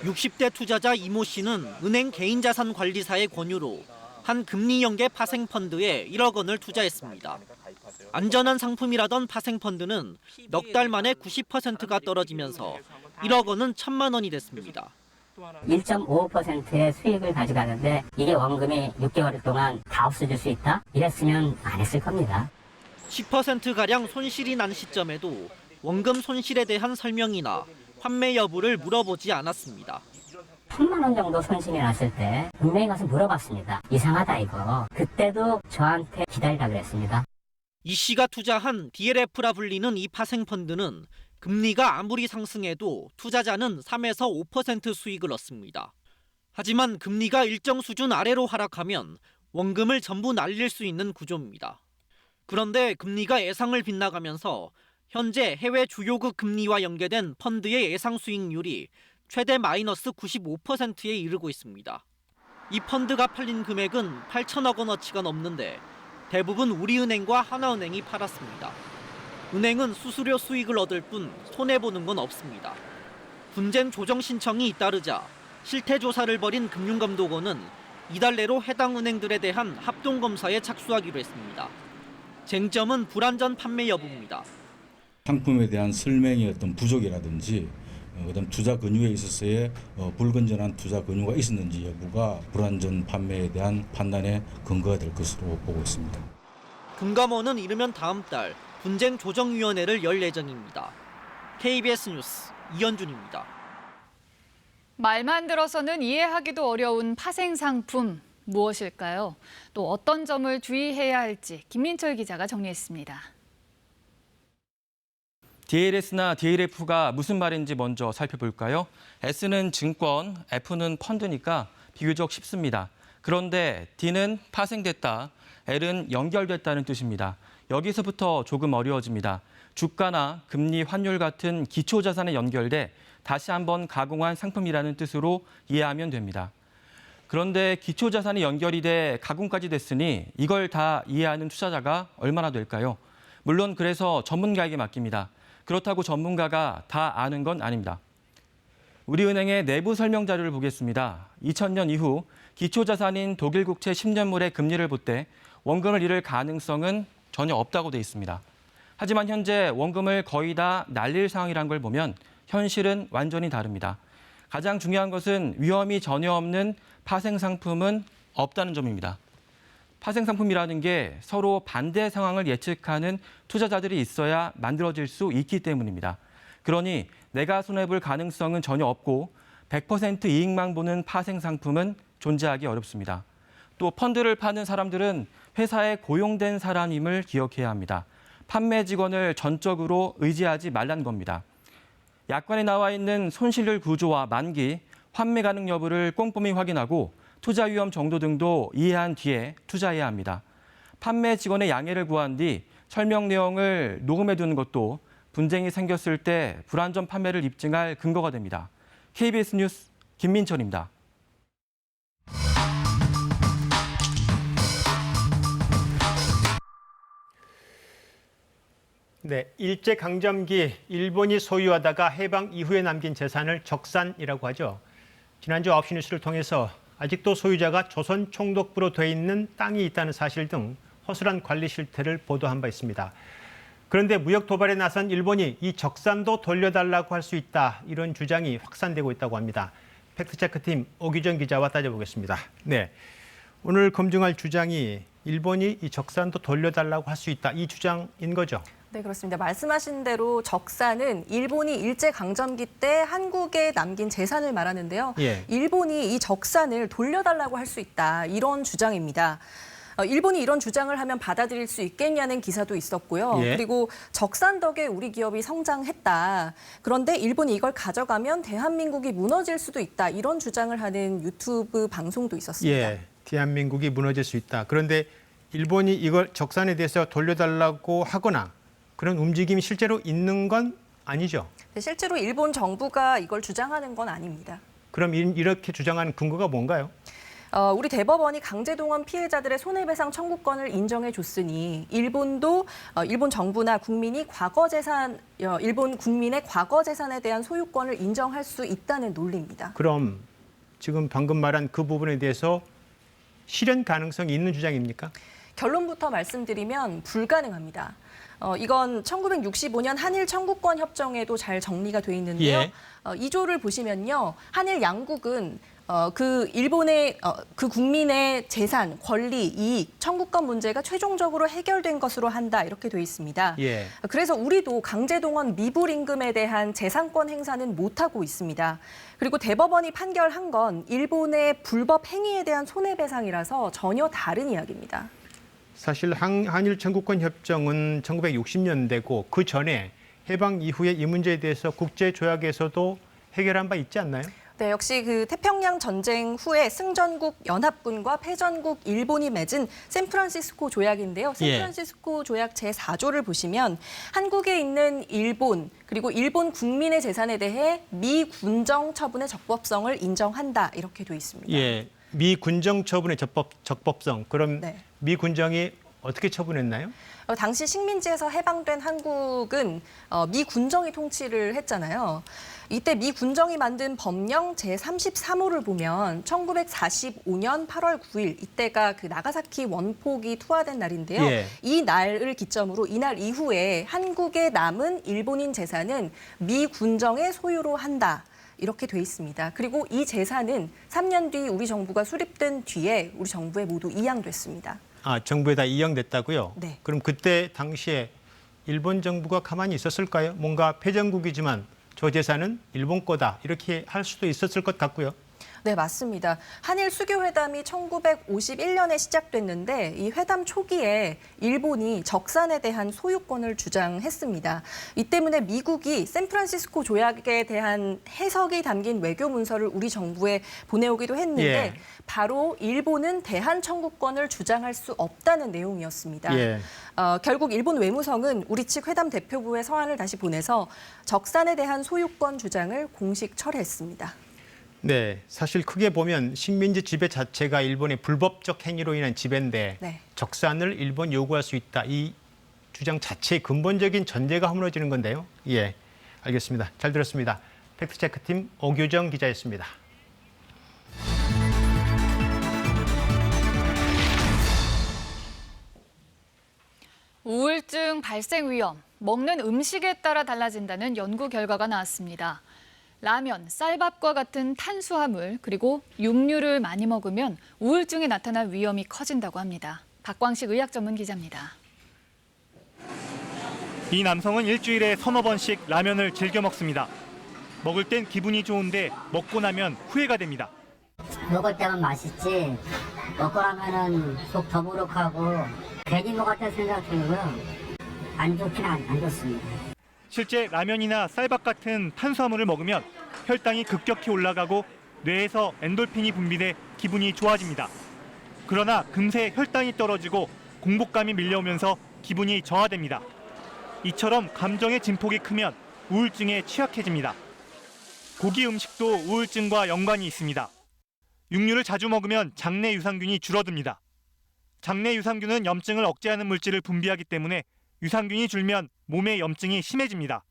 60대 투자자 이모 씨는 은행 개인자산관리사의 권유로 한 금리 연계 파생펀드에 1억 원을 투자했습니다. 안전한 상품이라던 파생펀드는 넉 달 만에 90%가 떨어지면서 1억 원은 1,000만 원이 됐습니다. 1.55%의 수익을 가져가는데 이게 원금이 6개월 동안 다 없어질 수 있다? 이랬으면 안 했을 겁니다. 10%가량 손실이 난 시점에도 원금 손실에 대한 설명이나 환매 여부를 물어보지 않았습니다. 1000만 원 정도 손실이 났을 때 분명히 가서 물어봤습니다. 이상하다 이거. 그때도 저한테 기다리라 그랬습니다. 이 씨가 투자한 DLF라 불리는 이 파생펀드는 금리가 아무리 상승해도 투자자는 3에서 5% 수익을 얻습니다. 하지만 금리가 일정 수준 아래로 하락하면 원금을 전부 날릴 수 있는 구조입니다. 그런데 금리가 예상을 빗나가면서 현재 해외 주요국 금리와 연계된 펀드의 예상 수익률이 최대 마이너스 95%에 이르고 있습니다. 이 펀드가 팔린 금액은 8천억 원어치가 넘는데 대부분 우리은행과 하나은행이 팔았습니다. 은행은 수수료 수익을 얻을 뿐 손해보는 건 없습니다. 분쟁 조정 신청이 잇따르자 실태조사를 벌인 금융감독원은 이달 내로 해당 은행들에 대한 합동검사에 착수하기로 했습니다. 쟁점은 불안전 판매 여부입니다. 상품에 대한 설명의 어떤 부족이라든지 그다음 투자 권유에 있어서의 불건전한 투자 권유가 있었는지 여부가 불안전 판매에 대한 판단의 근거가 될 것으로 보고 있습니다. 금감원은 이르면 다음 달 분쟁조정위원회를 열 예정입니다. KBS 뉴스 이현준입니다. 말만 들어서는 이해하기도 어려운 파생상품 무엇일까요? 또 어떤 점을 주의해야 할지 김민철 기자가 정리했습니다. DLS나 DLF가 무슨 말인지 먼저 살펴볼까요? S는 증권, F는 펀드니까 비교적 쉽습니다. 그런데 D는 파생됐다, L은 연결됐다는 뜻입니다. 여기서부터 조금 어려워집니다. 주가나 금리, 환율 같은 기초자산에 연결돼 다시 한번 가공한 상품이라는 뜻으로 이해하면 됩니다. 그런데 기초자산이 연결이 돼 가공까지 됐으니 이걸 다 이해하는 투자자가 얼마나 될까요? 물론 그래서 전문가에게 맡깁니다. 그렇다고 전문가가 다 아는 건 아닙니다. 우리은행의 내부 설명 자료를 보겠습니다. 2000년 이후 기초자산인 독일 국채 10년물의 금리를 볼 때 원금을 잃을 가능성은 전혀 없다고 돼 있습니다. 하지만 현재 원금을 거의 다 날릴 상황이란 걸 보면 현실은 완전히 다릅니다. 가장 중요한 것은 위험이 전혀 없는 파생상품은 없다는 점입니다. 파생상품이라는 게 서로 반대 상황을 예측하는 투자자들이 있어야 만들어질 수 있기 때문입니다. 그러니 내가 손해볼 가능성은 전혀 없고 100% 이익만 보는 파생상품은 존재하기 어렵습니다. 또 펀드를 파는 사람들은 회사에 고용된 사람임을 기억해야 합니다. 판매 직원을 전적으로 의지하지 말라는 겁니다. 약관에 나와 있는 손실률 구조와 만기, 환매 가능 여부를 꼼꼼히 확인하고 투자 위험 정도 등도 이해한 뒤에 투자해야 합니다. 판매 직원의 양해를 구한 뒤 설명 내용을 녹음해 두는 것도 분쟁이 생겼을 때 불안전 판매를 입증할 근거가 됩니다. KBS 뉴스 김민철입니다. 네, 일제강점기 일본이 소유하다가 해방 이후에 남긴 재산을 적산이라고 하죠. 지난주 9시 뉴스를 통해서 아직도 소유자가 조선 총독부로 돼 있는 땅이 있다는 사실 등 허술한 관리 실태를 보도한 바 있습니다. 그런데 무역 도발에 나선 일본이 이 적산도 돌려달라고 할 수 있다, 이런 주장이 확산되고 있다고 합니다. 팩트체크팀 오규정 기자와 따져보겠습니다. 네, 오늘 검증할 주장이 일본이 이 적산도 돌려달라고 할 수 있다, 이 주장인 거죠? 네, 그렇습니다. 말씀하신 대로 적산은 일본이 일제강점기 때 한국에 남긴 재산을 말하는데요. 예. 일본이 이 적산을 돌려달라고 할 수 있다, 이런 주장입니다. 일본이 이런 주장을 하면 받아들일 수 있겠냐는 기사도 있었고요. 예. 그리고 적산 덕에 우리 기업이 성장했다. 그런데 일본이 이걸 가져가면 대한민국이 무너질 수도 있다, 이런 주장을 하는 유튜브 방송도 있었습니다. 예, 대한민국이 무너질 수 있다. 그런데 일본이 이걸 적산에 대해서 돌려달라고 하거나 그런 움직임이 실제로 있는 건 아니죠? 네, 실제로 일본 정부가 이걸 주장하는 건 아닙니다. 그럼 이렇게 주장하는 근거가 뭔가요? 우리 대법원이 강제동원 피해자들의 손해배상 청구권을 인정해줬으니 일본도 일본 정부나 국민이 일본 국민의 과거 재산에 대한 소유권을 인정할 수 있다는 논리입니다. 그럼 지금 방금 말한 그 부분에 대해서 실현 가능성이 있는 주장입니까? 결론부터 말씀드리면 불가능합니다. 이건 1965년 한일 청구권 협정에도 잘 정리가 돼 있는데요. 예. 2조를 보시면요. 한일 양국은 그 일본의 그 국민의 재산, 권리, 이익, 청구권 문제가 최종적으로 해결된 것으로 한다 이렇게 돼 있습니다. 예. 그래서 우리도 강제동원 미불 임금에 대한 재산권 행사는 못하고 있습니다. 그리고 대법원이 판결한 건 일본의 불법 행위에 대한 손해배상이라서 전혀 다른 이야기입니다. 사실 한일 청구권 협정은 1960년대고 그 전에 해방 이후에 이 문제에 대해서 국제 조약에서도 해결한 바 있지 않나요? 네, 역시 그 태평양 전쟁 후에 승전국 연합군과 패전국 일본이 맺은 샌프란시스코 조약인데요. 샌프란시스코 조약 제4조를 보시면 한국에 있는 일본 그리고 일본 국민의 재산에 대해 미 군정 처분의 적법성을 인정한다 이렇게 돼 있습니다. 예, 미 군정 처분의 적법성. 그럼 네. 미 군정이 어떻게 처분했나요? 당시 식민지에서 해방된 한국은 미 군정이 통치를 했잖아요. 이때 미 군정이 만든 법령 제33호를 보면 1945년 8월 9일 이때가 그 나가사키 원폭이 투하된 날인데요. 예. 이 날을 기점으로 이날 이후에 한국에 남은 일본인 재산은 미 군정의 소유로 한다. 이렇게 돼 있습니다. 그리고 이 재산은 3년 뒤 우리 정부가 수립된 뒤에 우리 정부에 모두 이양됐습니다. 아, 정부에 다 이양됐다고요? 네. 그럼 그때 당시에 일본 정부가 가만히 있었을까요? 뭔가 패전국이지만 저 재산은 일본 거다 이렇게 할 수도 있었을 것 같고요. 네, 맞습니다. 한일 수교회담이 1951년에 시작됐는데 이 회담 초기에 일본이 적산에 대한 소유권을 주장했습니다. 이 때문에 미국이 샌프란시스코 조약에 대한 해석이 담긴 외교 문서를 우리 정부에 보내오기도 했는데 예. 바로 일본은 대한 청구권을 주장할 수 없다는 내용이었습니다. 예. 결국 일본 외무성은 우리 측 회담 대표부에 서한을 다시 보내서 적산에 대한 소유권 주장을 공식 철회했습니다. 네, 사실 크게 보면 식민지 지배 자체가 일본의 불법적 행위로 인한 지배인데 네. 적산을 일본 요구할 수 있다. 이 주장 자체의 근본적인 전제가 허물어지는 건데요. 예, 알겠습니다. 잘 들었습니다. 팩트체크팀 오규정 기자였습니다. 우울증 발생 위험, 먹는 음식에 따라 달라진다는 연구 결과가 나왔습니다. 라면, 쌀밥과 같은 탄수화물, 그리고 육류를 많이 먹으면 우울증이 나타날 위험이 커진다고 합니다. 박광식 의학 전문 기자입니다. 이 남성은 일주일에 서너 번씩 라면을 즐겨 먹습니다. 먹을 땐 기분이 좋은데 먹고 나면 후회가 됩니다. 먹을 때는 맛있지 먹고 나면은 속 더부룩하고 괜히 먹었다 생각 들고요. 안 좋긴 안 좋습니다. 실제 라면이나 쌀밥 같은 탄수화물을 먹으면 혈당이 급격히 올라가고 뇌에서 엔돌핀이 분비돼 기분이 좋아집니다. 그러나 금세 혈당이 떨어지고 공복감이 밀려오면서 기분이 저하됩니다. 이처럼 감정의 진폭이 크면 우울증에 취약해집니다. 고기 음식도 우울증과 연관이 있습니다. 육류를 자주 먹으면 장내 유산균이 줄어듭니다. 장내 유산균은 염증을 억제하는 물질을 분비하기 때문에 유산균이 줄면 몸의 염증이 심해집니다.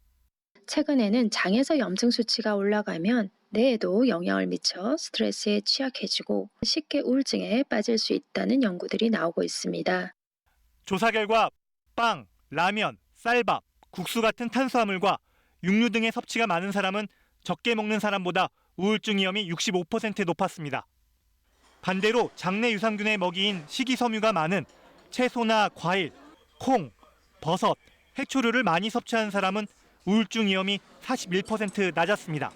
최근에는 장에서 염증 수치가 올라가면 뇌에도 영향을 미쳐 스트레스에 취약해지고 쉽게 우울증에 빠질 수 있다는 연구들이 나오고 있습니다. 조사 결과 빵, 라면, 쌀밥, 국수 같은 탄수화물과 육류 등의 섭취가 많은 사람은 적게 먹는 사람보다 우울증 위험이 65% 높았습니다. 반대로 장내 유산균의 먹이인 식이섬유가 많은 채소나 과일, 콩, 버섯, 해초류를 많이 섭취한 사람은 우울증 위험이 41% 낮았습니다.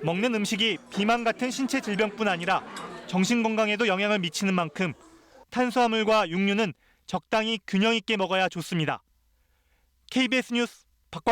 먹는 음식이 비만 같은 신체 질병뿐 아니라 정신 건강에도 영향을 미치는 만큼 탄수화물과 육류는 적당히 균형 있게 먹어야 좋습니다. KBS 뉴스